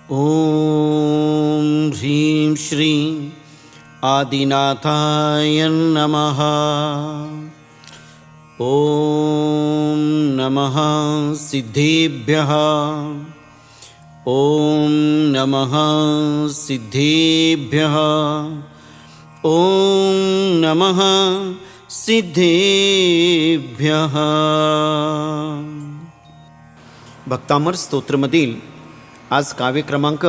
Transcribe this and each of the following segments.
ॐ ह्रीं श्रीं आदिनाथाय नमः। ॐ नमः सिद्धेभ्यः। ॐ नमः सिद्धेभ्यः। ॐ नमः सिद्धेभ्यः। भक्तामर स्तोत्रमधील आज काव्य क्रमांक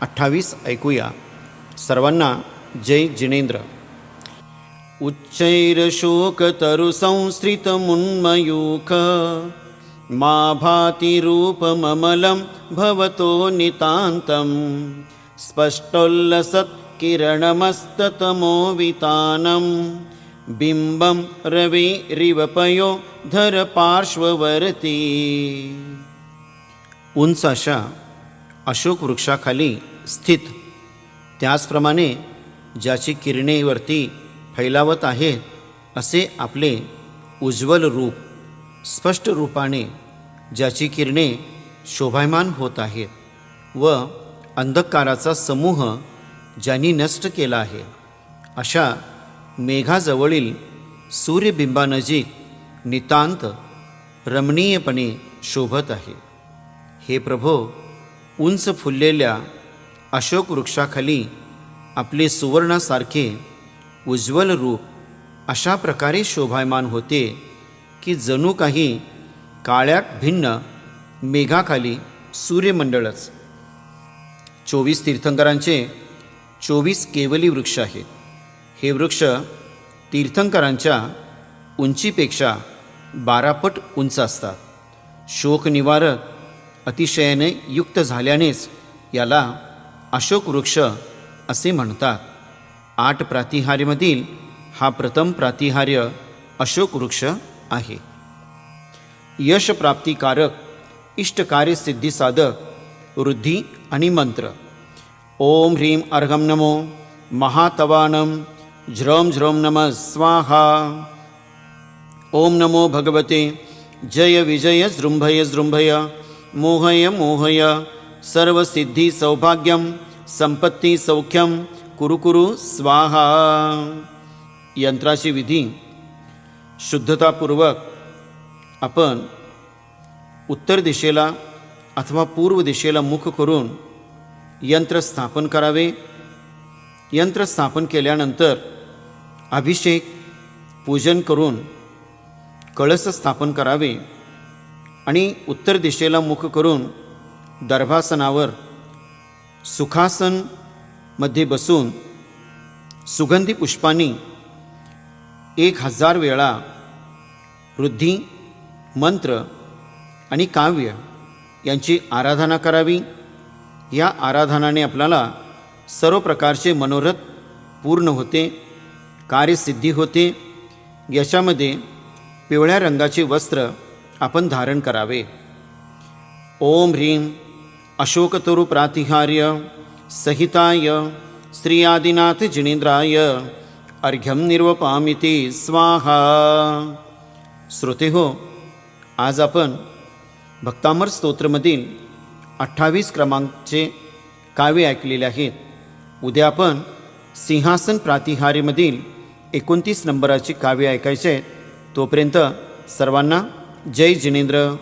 28 ऐकूया. सर्वांना जय जिनेंद्र. उच्चैरशोकतरुसंस्थितमुन्मयूख मा भाति रूपममलं भवतो नितान्तं स्पष्टोल्लसत्किरणमस्ततमोवितानं बिम्बं रविरिवपयो धर पार्श्ववर्ती. उंच अशा अशोक वृक्षाखाली स्थित, त्याचप्रमाणे ज्याची किरणे वरती फैलावत आहेत असे आपले उज्ज्वल रूप, स्पष्ट रूपाने ज्याची किरणे शोभायमान होत आहेत व अंधकाराचा समूह ज्यांनी नष्ट केला आहे, अशा मेघाजवळील सूर्यबिंबानजीक नितांत रमणीयपणे शोभत आहे. हे प्रभो, उंच फुललेल्या अशोक वृक्षाखाली आपले सुवर्णासारखे उज्ज्वल रूप अशा प्रकारे शोभायमान होते की जणू काही काळ्या भिन्न मेघाखाली सूर्यमंडळच. 24 तीर्थंकरांचे 24 केवली वृक्ष आहेत. हे वृक्ष तीर्थंकरांच्या उंचीपेक्षा 12 पट उंच असतात. शोकनिवारक अतिशयाने युक्त झाल्यानेच याला अशोक वृक्ष असे म्हणतात. 8 प्रातिहार्यमधील हा प्रथम प्रातिहार्य अशोक वृक्ष आहे. यशप्राप्तिकारक, इष्टकार्यसिद्धिसाधक, वृद्धी आणि मंत्र. ओम ह्रीं अर्घं नमो महातवानं झ्रं झ्रं नमः स्वाहा. ओम नमो भगवते जय विजय जृंभय जृंभय मोहय मोहय सर्वसिद्धी सौभाग्यम संपत्ती सौख्यम कुरु कुरु स्वाहा. यंत्राची विधी. शुद्धतापूर्वक आपण उत्तर दिशेला अथवा पूर्व दिशेला मुख करून यंत्र स्थापन करावे. यंत्र स्थापन केल्यानंतर अभिषेक पूजन करून कळस स्थापन करावे आणि उत्तर दिशेला मुख करून दर्भासनावर सुखासन मध्ये बसून सुगंधी पुष्पांनी 1000 वेळा वृद्धी, मंत्र आणि काव्य यांची आराधना करावी. या आराधनाने आपल्याला सर्व प्रकारचे मनोरथ पूर्ण होते, कार्यसिद्धी होते. याच्यामध्ये पिवळ्या रंगाचे वस्त्र आपण धारण करावे. ओम ह्रीं अशोकतरु प्रातिहार्य सहिताय श्री आदिनाथ जिनेंद्राय अर्घ्यं निर्वपामिति स्वाहा. श्रोते हो, आज आपण भक्तामर स्तोत्रमधील 28 क्रमांकचे काव्य ऐकलेले आहेत. उद्या आपण सिंहासन प्रातिहार्यमधील 29 नंबराचे काव्य ऐकायचे आहेत. तोपर्यंत सर्वांना जय जिनेंद्र.